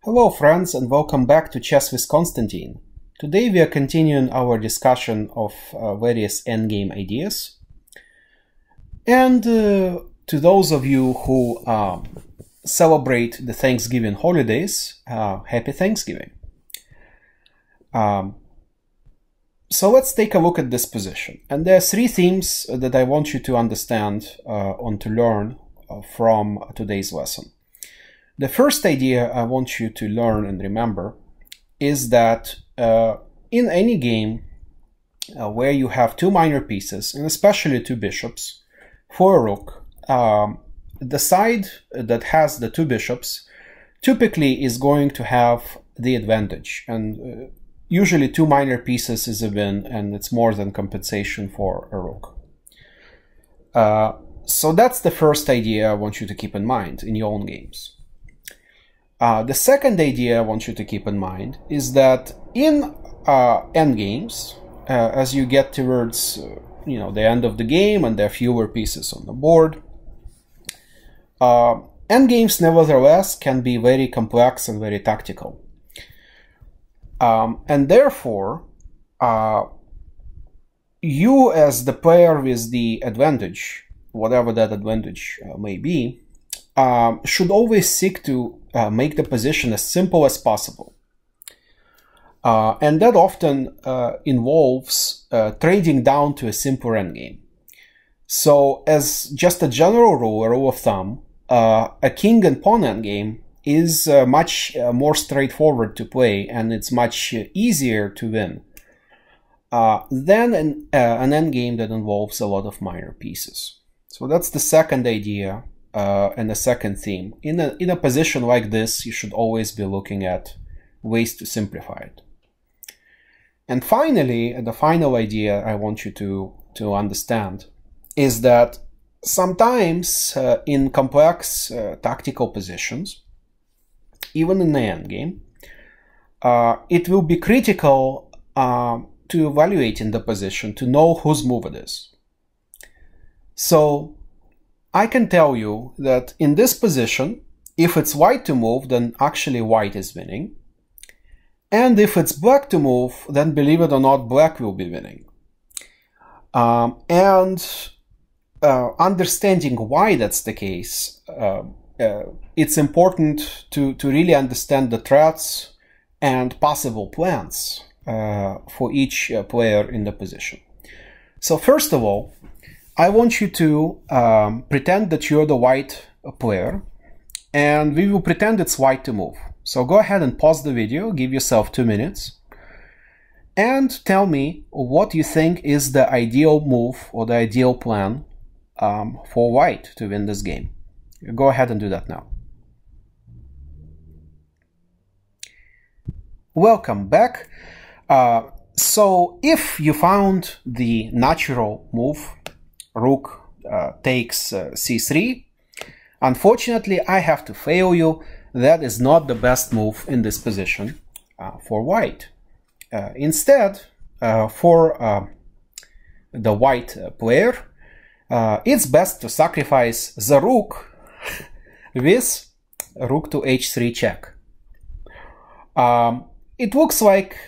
Hello friends and welcome back to Chess with Konstantin. Today we are continuing our discussion of various endgame ideas. And to those of you who celebrate the Thanksgiving holidays, happy Thanksgiving. So let's take a look at this position. And there are three themes that I want you to understand and to learn from today's lesson. The first idea I want you to learn and remember is that in any game where you have two minor pieces, and especially two bishops, for a rook, the side that has the two bishops typically is going to have the advantage. And usually two minor pieces is a win, and it's more than compensation for a rook. So that's the first idea I want you to keep in mind in your own games. The second idea I want you to keep in mind is that in endgames, as you get towards the end of the game and there are fewer pieces on the board, endgames nevertheless can be very complex and very tactical. And therefore, you as the player with the advantage, whatever that advantage may be, should always seek to make the position as simple as possible. And that often involves trading down to a simpler endgame. So as just a general rule, a rule of thumb, a king and pawn endgame is much more straightforward to play, and it's much easier to win than an endgame that involves a lot of minor pieces. So that's the second idea. And the second theme. In a position like this, you should always be looking at ways to simplify it. And finally, the final idea I want you to understand is that sometimes in complex tactical positions, even in the endgame, it will be critical to evaluate in the position to know whose move it is. So I can tell you that in this position, if it's white to move, then actually white is winning. And if it's black to move, then believe it or not, black will be winning. Understanding why that's the case, it's important to really understand the threats and possible plans for each player in the position. So first of all, I want you to pretend that you're the white player, and we will pretend it's white to move. So go ahead and pause the video, give yourself 2 minutes, and tell me what you think is the ideal move or the ideal plan for white to win this game. Go ahead and do that now. Welcome back. So if you found the natural move, rook takes c3. Unfortunately, I have to fail you. That is not the best move in this position for white. Instead, for the white player, it's best to sacrifice the rook with rook to h3 check. It looks like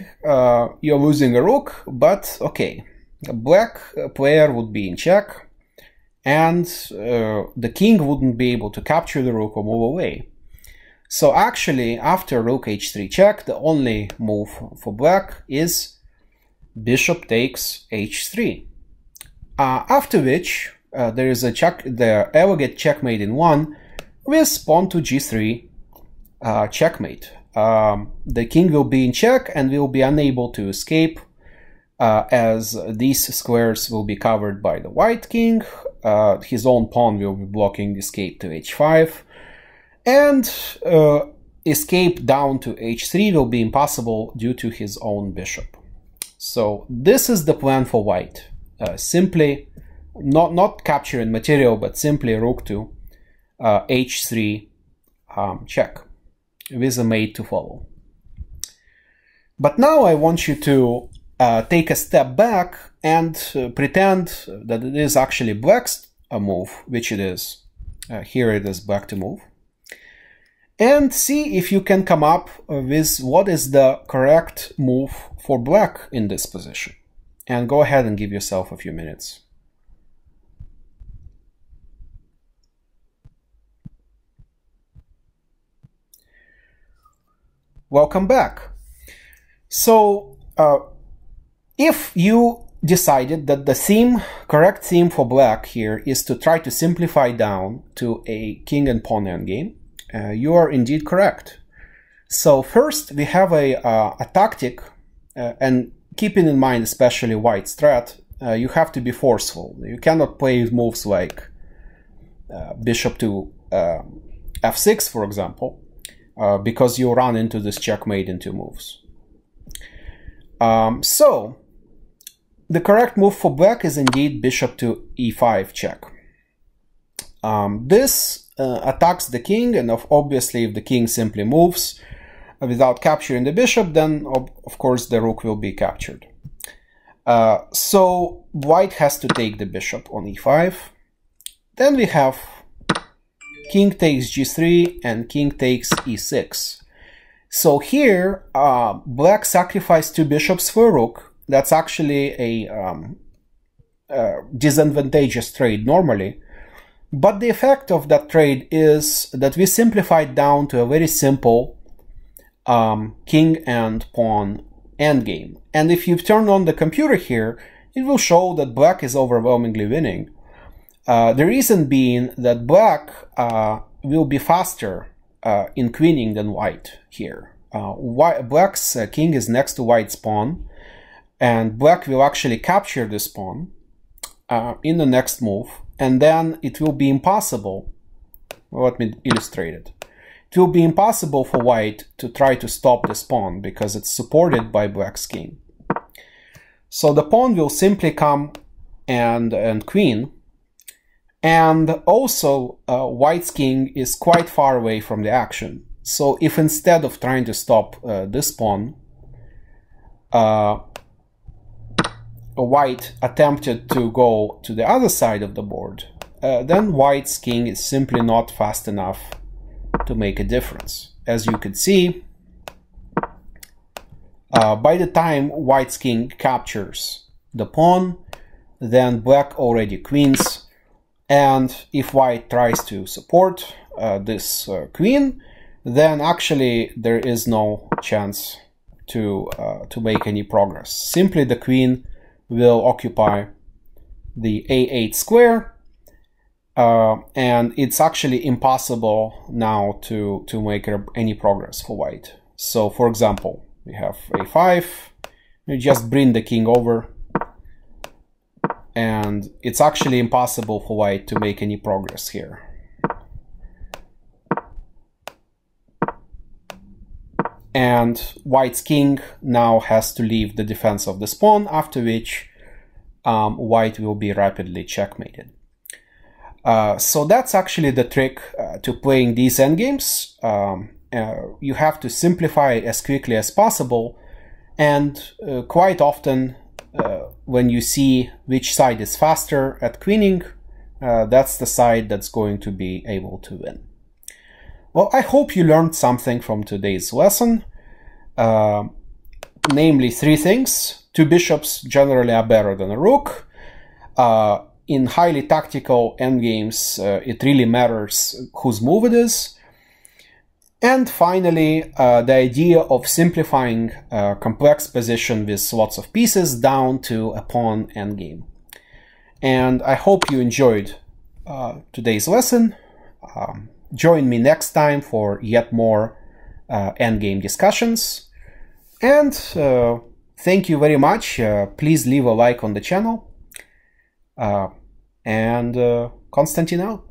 you're losing a rook, but okay. A black player would be in check, and the king wouldn't be able to capture the rook or move away. So actually, after rook h3 check, the only move for black is bishop takes h3. After which, there is the elegant checkmate in one with pawn to g3 checkmate. The king will be in check and will be unable to escape, as these squares will be covered by the white king. His own pawn will be blocking escape to h5, and escape down to h3 will be impossible due to his own bishop. So this is the plan for white. Simply not capturing material, but simply rook to h3 check with a mate to follow. But now I want you to take a step back and pretend that it is actually black's move, which it is. Here it is black to move. and see if you can come up with what is the correct move for black in this position. And go ahead and give yourself a few minutes. Welcome back. So if you decided that the correct theme for black here is to try to simplify down to a king and pawn endgame, you are indeed correct. So first we have a tactic, and keeping in mind especially white's threat, you have to be forceful. You cannot play with moves like bishop to f6, for example, because you run into this checkmate in 2 moves. So the correct move for black is indeed bishop to e5 check. This attacks the king, and obviously if the king simply moves without capturing the bishop, then of course the rook will be captured. So white has to take the bishop on e5. Then we have king takes g3 and king takes e6. So here black sacrificed 2 bishops for a rook. That's actually a disadvantageous trade normally, but the effect of that trade is that we simplified down to a very simple king and pawn endgame. And if you turn on the computer here, it will show that black is overwhelmingly winning. The reason being that black will be faster in queening than white here. Black's king is next to white's pawn, and black will actually capture this pawn in the next move, and then it will be impossible. Well, let me illustrate it. It will be impossible for white to try to stop this pawn because it's supported by black's king. So the pawn will simply come and queen, and also white's king is quite far away from the action. So if instead of trying to stop this pawn, white attempted to go to the other side of the board, then white's king is simply not fast enough to make a difference. As you can see, by the time white's king captures the pawn, then black already queens, and if white tries to support this queen, then actually there is no chance to make any progress. Simply the queen will occupy the a8 square, and it's actually impossible now to make any progress for white. So for example, we have a5, we just bring the king over, and it's actually impossible for white to make any progress here. And white's king now has to leave the defense of this pawn, after which white will be rapidly checkmated. So that's actually the trick to playing these endgames. You have to simplify as quickly as possible, and quite often when you see which side is faster at queening, that's the side that's going to be able to win. Well, I hope you learned something from today's lesson, namely 3 things. 2 bishops generally are better than a rook. In highly tactical endgames, it really matters whose move it is. And finally, the idea of simplifying a complex position with lots of pieces down to a pawn endgame. And I hope you enjoyed today's lesson. Join me next time for yet more endgame discussions. And thank you very much. Please leave a like on the channel. And Konstantin out.